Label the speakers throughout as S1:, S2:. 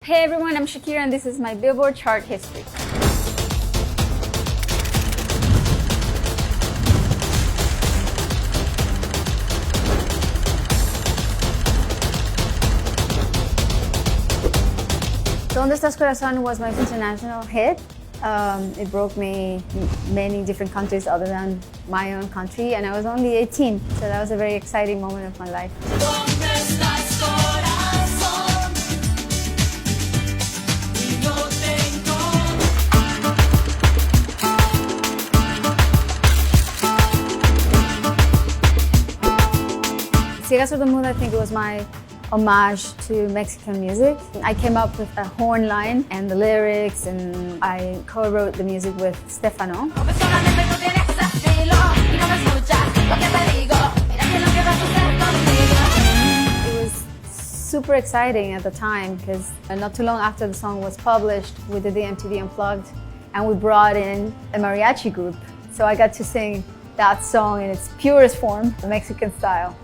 S1: Hey everyone, I'm Shakira and this is my Billboard chart history. Donde Estás Corazón was my international hit. It broke me in many different countries other than my own country, and I was only 18, so that was a very exciting moment of my life. Ciegas Sordo Muda, I think it was my homage to Mexican music. I came up with a horn line and the lyrics, and I co-wrote the music with Stefano. It was super exciting at the time because not too long after the song was published, we did the MTV Unplugged and we brought in a mariachi group. So I got to sing that song in its purest form, the Mexican style.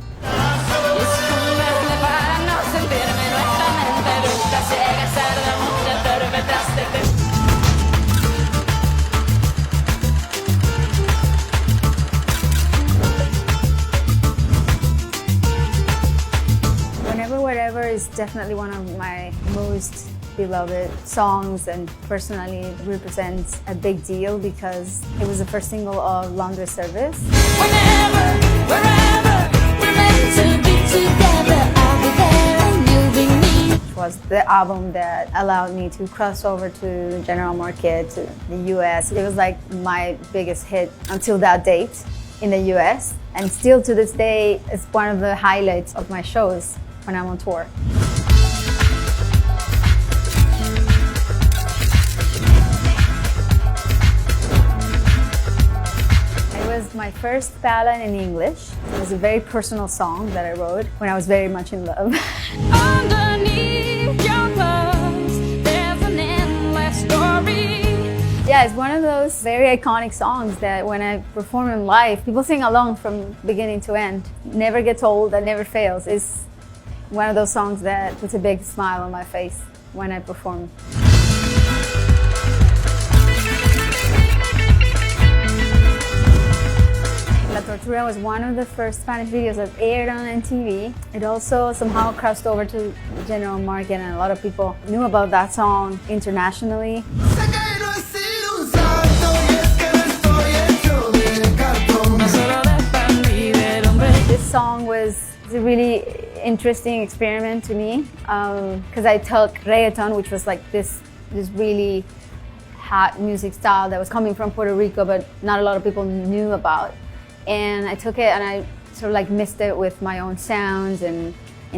S1: Whenever, Wherever is definitely one of my most beloved songs, and personally it represents a big deal because it was the first single of Laundry Service. Whenever, wherever, we're meant to be together, I'll be there and you'll be me. It was the album that allowed me to cross over to the general market, to the US. It was like my biggest hit until that date in the US, and still to this day it's one of the highlights of my shows when I'm on tour. It was my first ballad in English. It was a very personal song that I wrote when I was very much in love. Underneath your clothes, there's an endless story. Yeah, it's one of those very iconic songs that when I perform in live, people sing along from beginning to end. Never gets old, that never fails. It's one of those songs that puts a big smile on my face when I perform. La Tortura was one of the first Spanish videos that aired on MTV. It also somehow crossed over to the general market, and a lot of people knew about that song internationally. This song was a really interesting experiment to me because I took reggaeton, which was like this really hot music style that was coming from Puerto Rico, but not a lot of people knew about. And I took it and I sort of like mixed it with my own sounds and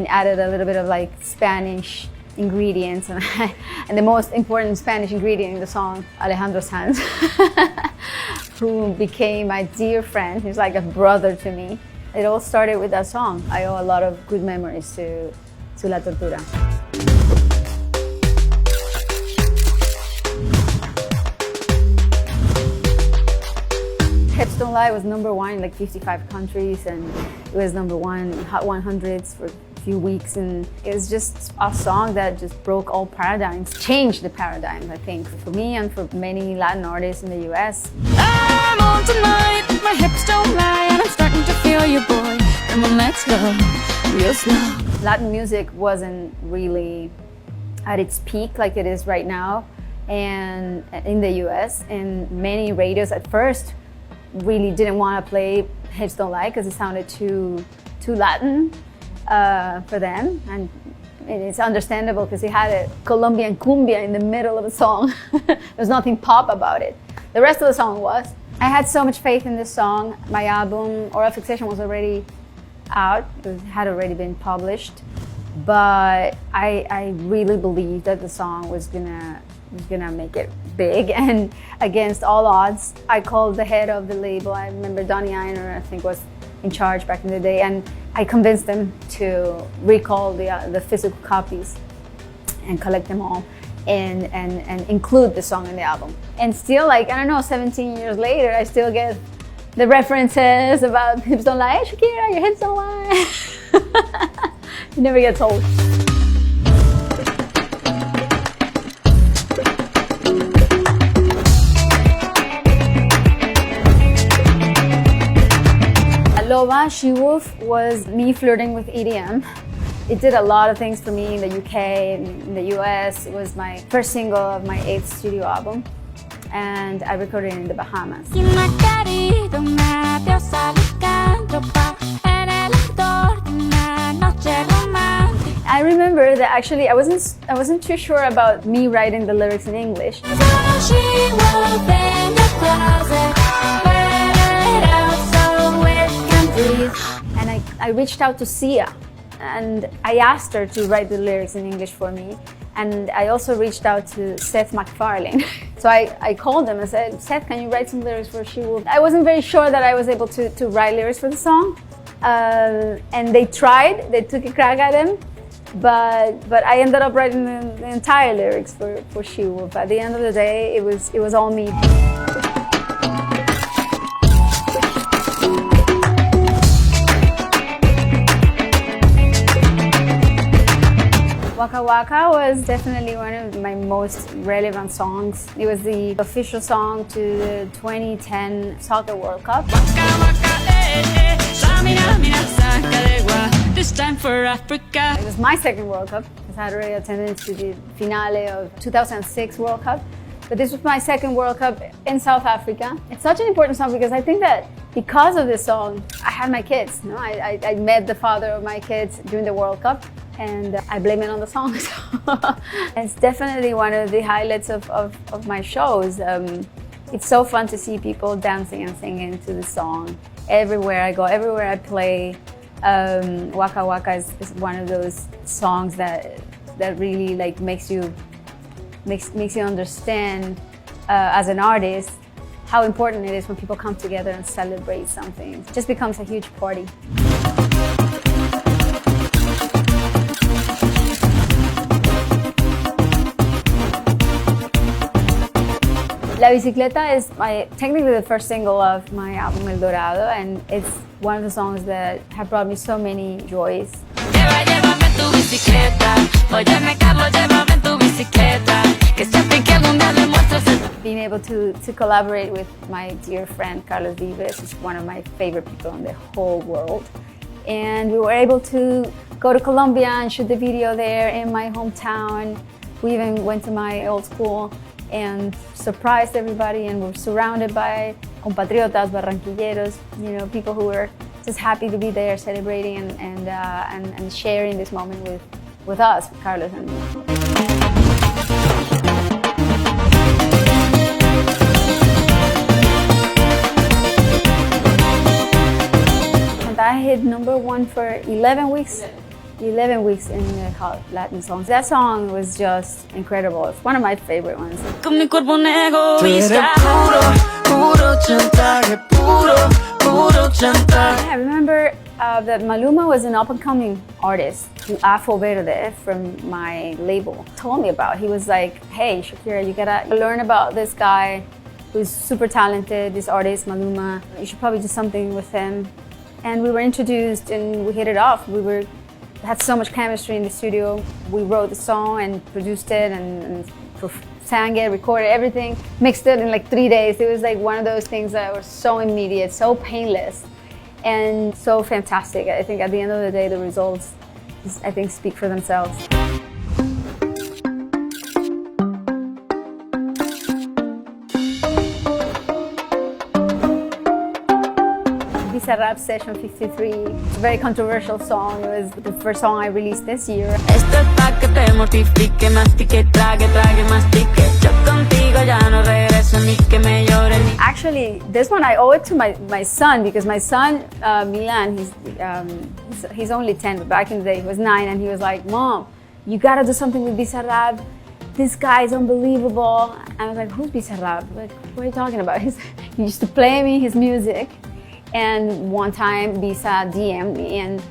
S1: added a little bit of like Spanish ingredients. And the most important Spanish ingredient in the song, Alejandro Sanz, who became my dear friend. He's like a brother to me. It all started with that song. I owe a lot of good memories to La Tortura. Hips Don't Lie was #1 in like 55 countries, and it was #1 in Hot 100s for a few weeks, and it was just a song that just broke all paradigms, changed the paradigms, I think, for me and for many Latin artists in the US. I'm on tonight, my hips don't lie, and I'm starting to feel you, boy. Come on, let's go, real slow. Latin music wasn't really at its peak like it is right now, and in the US, and many radios at first really didn't want to play Hips Don't Lie because it sounded too Latin for them, and it's understandable because it had a Colombian cumbia in the middle of the song. There's nothing pop about it. The rest of the song was. I had so much faith in this song. My album, Oral Fixation, was already out. It had already been published, but I really believed that the song was gonna make it big, and against all odds, I called the head of the label. I remember Donnie Einer, I think, was in charge back in the day, and I convinced them to recall the physical copies and collect them all and include the song in the album. And still, like, I don't know, 17 years later, I still get the references about hips don't lie. Hey, Shakira, your hips don't lie. It never gets old. Loba, She-Wolf was me flirting with EDM. It did a lot of things for me in the UK and in the US. It was my first single of my 8th studio album, and I recorded it in the Bahamas. I remember that actually I wasn't too sure about me writing the lyrics in English. And I reached out to Sia, and I asked her to write the lyrics in English for me. And I also reached out to Seth MacFarlane. So I called him and said, Seth, can you write some lyrics for She-Wolf? I wasn't very sure that I was able to write lyrics for the song. And they tried, they took a crack at him. But I ended up writing the entire lyrics for She-Wolf. At the end of the day, it was all me. Waka Waka was definitely one of my most relevant songs. It was the official song to the 2010 Soccer World Cup. This time for Africa. It was my second World Cup, because I had already attended to the finale of 2006 World Cup. But this was my second World Cup in South Africa. It's such an important song because I think that because of this song, I had my kids. You know, I met the father of my kids during the World Cup, and I blame it on the song. It's definitely one of the highlights of my shows. It's so fun to see people dancing and singing to the song. Everywhere I go, everywhere I play, Waka Waka is one of those songs that really like makes you understand as an artist how important it is when people come together and celebrate something. It just becomes a huge party. La Bicicleta is technically the first single of my album El Dorado, and it's one of the songs that have brought me so many joys. Being able to collaborate with my dear friend Carlos Vives, who's one of my favorite people in the whole world. And we were able to go to Colombia and shoot the video there in my hometown. We even went to my old school and surprised everybody, and we're surrounded by compatriotas, barranquilleros, you know, people who were just happy to be there celebrating and sharing this moment with us, with Carlos and me. And I hit #1 for 11 weeks. 11 weeks in the Hot Latin songs. That song was just incredible. It's one of my favorite ones. I remember that Maluma was an up-and-coming artist who Afro Verde from my label told me about. He was like, hey, Shakira, you gotta learn about this guy who's super talented, this artist, Maluma. You should probably do something with him. And we were introduced and we hit it off. We had so much chemistry in the studio. We wrote the song and produced it and sang it, recorded everything, mixed it in like 3 days. It was like one of those things that were so immediate, so painless, and so fantastic. I think at the end of the day, the results, I think, speak for themselves. Bizarrap Session 53. It's a very controversial song. It was the first song I released this year. Actually, this one I owe it to my son, because my son, Milan, he's only 10, but back in the day he was 9, and he was like, Mom, you gotta do something with Bizarrap. This guy is unbelievable. And I was like, who's Bizarrap? Like, what are you talking about? He used to play me his music. And one time, Bisa DM'd me and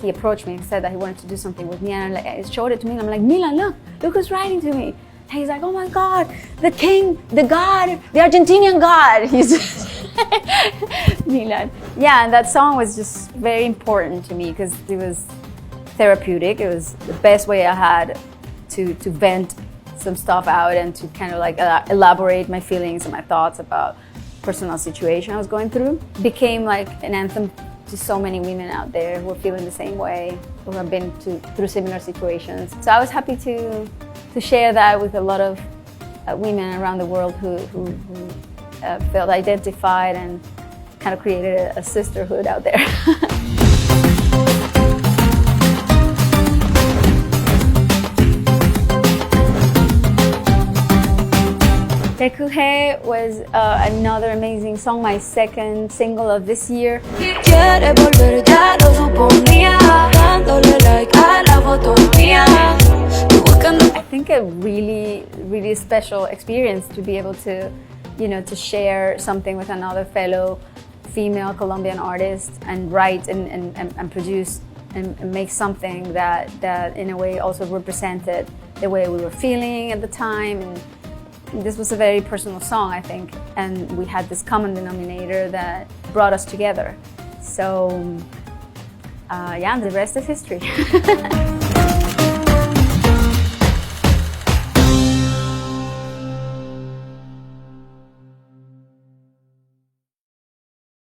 S1: he approached me and said that he wanted to do something with me. And I showed it to me, and I'm like, Milan, look who's writing to me. And he's like, oh my God, the king, the god, the Argentinian god. He's Milan. Yeah, and that song was just very important to me because it was therapeutic. It was the best way I had to vent some stuff out and to kind of like elaborate my feelings and my thoughts about personal situation I was going through. Became like an anthem to so many women out there who are feeling the same way, who have been through similar situations. So I was happy to share that with a lot of women around the world who felt identified and kind of created a sisterhood out there. Recurre was another amazing song, my second single of this year. I think a really special experience to be able to, to share something with another fellow female Colombian artist and write and produce and make something that in a way also represented the way we were feeling at the time. And this was a very personal song, I think, and we had this common denominator that brought us together. So, yeah, the rest is history.